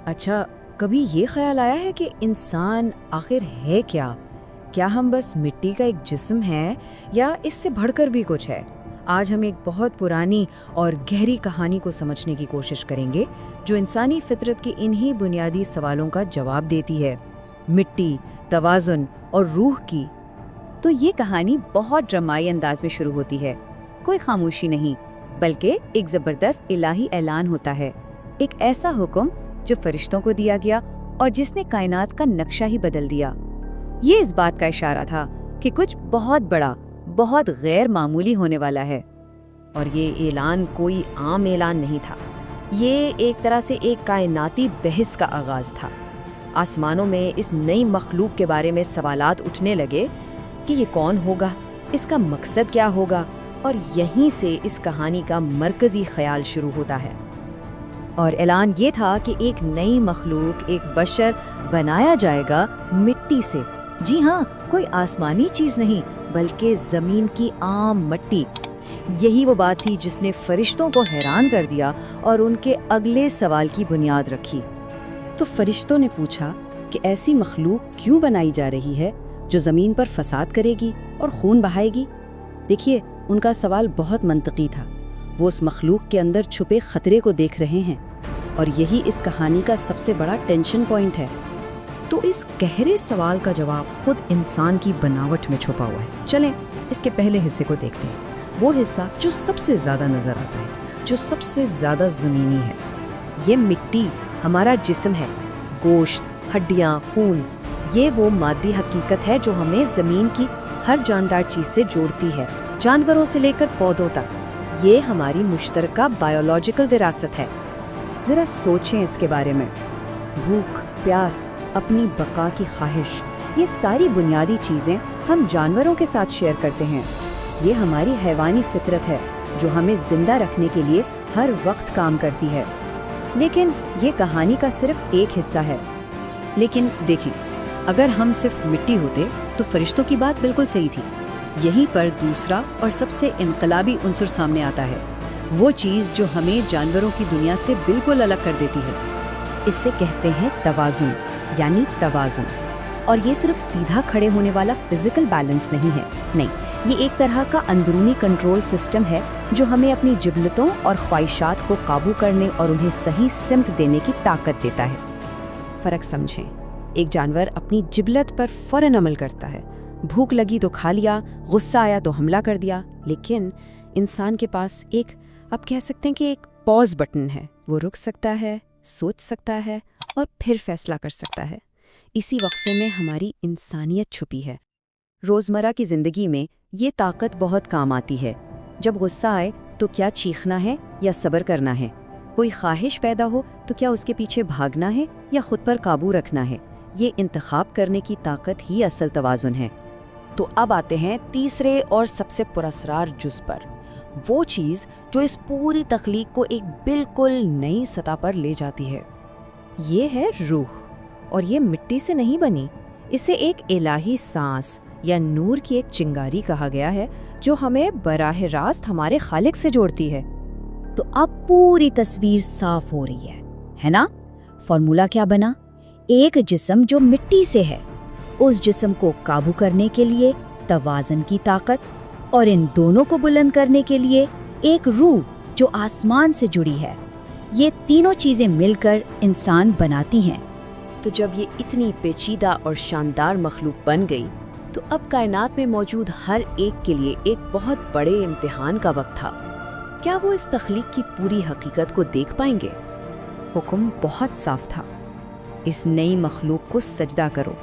اچھا، کبھی یہ خیال آیا ہے کہ انسان آخر ہے کیا؟ کیا ہم بس مٹی کا ایک جسم ہے یا اس سے بڑھ کر بھی کچھ ہے؟ آج ہم ایک بہت پرانی اور گہری کہانی کو سمجھنے کی کوشش کریں گے جو انسانی فطرت کے انہی بنیادی سوالوں کا جواب دیتی ہے، مٹی، توازن اور روح کی۔ تو یہ کہانی بہت ڈرامائی انداز میں شروع ہوتی ہے۔ کوئی خاموشی نہیں، بلکہ ایک زبردست الہی اعلان ہوتا ہے، ایک ایسا حکم جو فرشتوں کو دیا گیا اور جس نے کائنات کا نقشہ ہی بدل دیا۔ یہ اس بات کا اشارہ تھا کہ کچھ بہت بڑا، بہت غیر معمولی ہونے والا ہے۔ اور یہ اعلان کوئی عام اعلان نہیں تھا، یہ ایک طرح سے ایک کائناتی بحث کا آغاز تھا۔ آسمانوں میں اس نئی مخلوق کے بارے میں سوالات اٹھنے لگے کہ یہ کون ہوگا، اس کا مقصد کیا ہوگا، اور یہیں سے اس کہانی کا مرکزی خیال شروع ہوتا ہے۔ اور اعلان یہ تھا کہ ایک نئی مخلوق، ایک بشر بنایا جائے گا مٹی سے۔ جی ہاں، کوئی آسمانی چیز نہیں، بلکہ زمین کی عام مٹی۔ یہی وہ بات تھی جس نے فرشتوں کو حیران کر دیا اور ان کے اگلے سوال کی بنیاد رکھی۔ تو فرشتوں نے پوچھا کہ ایسی مخلوق کیوں بنائی جا رہی ہے جو زمین پر فساد کرے گی اور خون بہائے گی؟ دیکھیے، ان کا سوال بہت منطقی تھا۔ وہ اس مخلوق کے اندر چھپے خطرے کو دیکھ رہے ہیں، اور یہی اس کہانی کا سب سے بڑا ٹینشن پوائنٹ ہے۔ تو اس گہرے سوال کا جواب خود انسان کی بناوٹ میں چھپا ہوا ہے۔ چلیں اس کے پہلے حصے کو دیکھتے ہیں، وہ حصہ جو سب سے زیادہ نظر آتا ہے، جو سب سے زیادہ زمینی ہے۔ یہ مٹی ہمارا جسم ہے، گوشت، ہڈیاں، خون، یہ وہ مادی حقیقت ہے جو ہمیں زمین کی ہر جاندار چیز سے جوڑتی ہے، جانوروں سے لے کر پودوں تک۔ یہ ہماری مشترکہ بایولوجیکل وراثت ہے۔ ذرا سوچیں اس کے بارے میں۔ بھوک، پیاس، اپنی بقا کی خواہش، یہ ساری بنیادی چیزیں ہم جانوروں کے ساتھ شیئر کرتے ہیں۔ یہ ہماری حیوانی فطرت ہے جو ہمیں زندہ رکھنے کے لیے ہر وقت کام کرتی ہے۔ لیکن یہ کہانی کا صرف ایک حصہ ہے۔ لیکن دیکھیں، اگر ہم صرف مٹی ہوتے تو فرشتوں کی بات بالکل صحیح تھی۔ یہیں پر دوسرا اور سب سے انقلابی عنصر سامنے آتا ہے، وہ چیز جو ہمیں جانوروں کی دنیا سے بالکل الگ کر دیتی ہے۔ اس سے کہتے ہیں توازن، یعنی توازن۔ اور یہ صرف سیدھا کھڑے ہونے والا فزیکل بیلنس نہیں ہے، نہیں، یہ ایک طرح کا اندرونی کنٹرول سسٹم ہے جو ہمیں اپنی جبلتوں اور خواہشات کو قابو کرنے اور انہیں صحیح سمت دینے کی طاقت دیتا ہے۔ فرق سمجھیں، ایک جانور اپنی جبلت پر فوراً عمل کرتا ہے، بھوک لگی تو کھا لیا، غصہ آیا تو حملہ کر دیا۔ لیکن انسان کے پاس ایک، آپ کہہ سکتے ہیں کہ ایک پاز بٹن ہے، وہ رک سکتا ہے، سوچ سکتا ہے اور پھر فیصلہ کر سکتا ہے۔ اسی وقفے میں ہماری انسانیت چھپی ہے۔ روزمرہ کی زندگی میں یہ طاقت بہت کام آتی ہے۔ جب غصہ آئے تو کیا چیخنا ہے یا صبر کرنا ہے؟ کوئی خواہش پیدا ہو تو کیا اس کے پیچھے بھاگنا ہے یا خود پر قابو رکھنا ہے؟ یہ انتخاب کرنے کی طاقت ہی اصل توازن ہے۔ تو اب آتے ہیں تیسرے اور سب سے پراسرار جز پر، وہ چیز جو اس پوری تخلیق کو ایک بالکل نئی سطح پر لے جاتی ہے۔ یہ ہے روح، اور یہ مٹی سے نہیں بنی، اسے ایک الہی سانس یا نور کی ایک چنگاری کہا گیا ہے جو ہمیں براہ راست ہمارے خالق سے جوڑتی ہے۔ تو اب پوری تصویر صاف ہو رہی ہے نا؟ فارمولا کیا بنا؟ ایک جسم جو مٹی سے ہے، اس جسم کو قابو کرنے کے لیے توازن کی طاقت، اور ان دونوں کو بلند کرنے کے لیے ایک روح جو آسمان سے جڑی ہے۔ یہ تینوں چیزیں مل کر انسان بناتی ہیں۔ تو جب یہ اتنی پیچیدہ اور شاندار مخلوق بن گئی تو اب کائنات میں موجود ہر ایک کے لیے ایک بہت بڑے امتحان کا وقت تھا۔ کیا وہ اس تخلیق کی پوری حقیقت کو دیکھ پائیں گے؟ حکم بہت صاف تھا، اس نئی مخلوق کو سجدہ کرو۔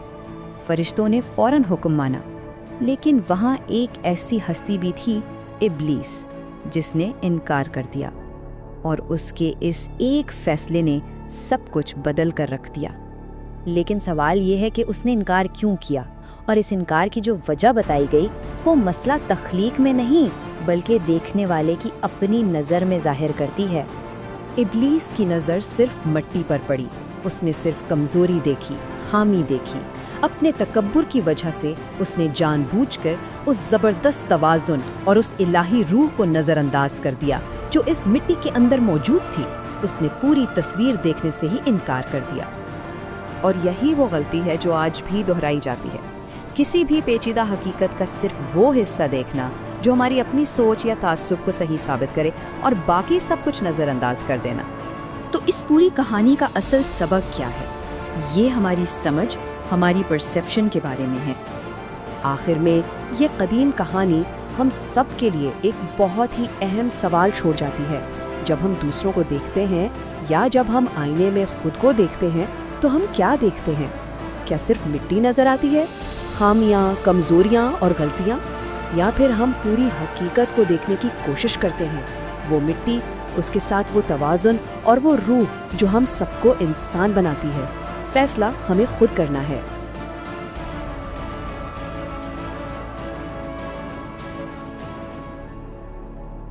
فرشتوں نے فوراً حکم مانا، لیکن وہاں ایک ایسی ہستی بھی تھی، ابلیس، جس نے انکار کر دیا، اور اس کے اس ایک فیصلے نے سب کچھ بدل کر رکھ دیا۔ لیکن سوال یہ ہے کہ اس نے انکار کیوں کیا، اور اس انکار کی جو وجہ بتائی گئی وہ مسئلہ تخلیق میں نہیں بلکہ دیکھنے والے کی اپنی نظر میں ظاہر کرتی ہے۔ ابلیس کی نظر صرف مٹی پر پڑی، اس نے صرف کمزوری دیکھی، خامی دیکھی۔ اپنے تکبر کی وجہ سے اس نے جان بوجھ کر اس زبردست توازن اور اس الہی روح کو نظر انداز کر دیا جو اس مٹی کے اندر موجود تھی۔ اس نے پوری تصویر دیکھنے سے ہی انکار کر دیا۔ اور یہی وہ غلطی ہے جو آج بھی دہرائی جاتی ہے، کسی بھی پیچیدہ حقیقت کا صرف وہ حصہ دیکھنا جو ہماری اپنی سوچ یا تعصب کو صحیح ثابت کرے اور باقی سب کچھ نظر انداز کر دینا۔ تو اس پوری کہانی کا اصل سبق کیا ہے؟ یہ ہماری سمجھ، ہماری پرسیپشن کے بارے میں ہے۔ آخر میں یہ قدیم کہانی ہم سب کے لیے ایک بہت ہی اہم سوال چھوڑ جاتی ہے۔ جب ہم دوسروں کو دیکھتے ہیں یا جب ہم آئینے میں خود کو دیکھتے ہیں تو ہم کیا دیکھتے ہیں؟ کیا صرف مٹی نظر آتی ہے، خامیاں، کمزوریاں اور غلطیاں، یا پھر ہم پوری حقیقت کو دیکھنے کی کوشش کرتے ہیں؟ وہ مٹی، اس کے ساتھ وہ توازن اور وہ روح جو ہم سب کو انسان بناتی ہے۔ فیصلہ ہمیں خود کرنا ہے۔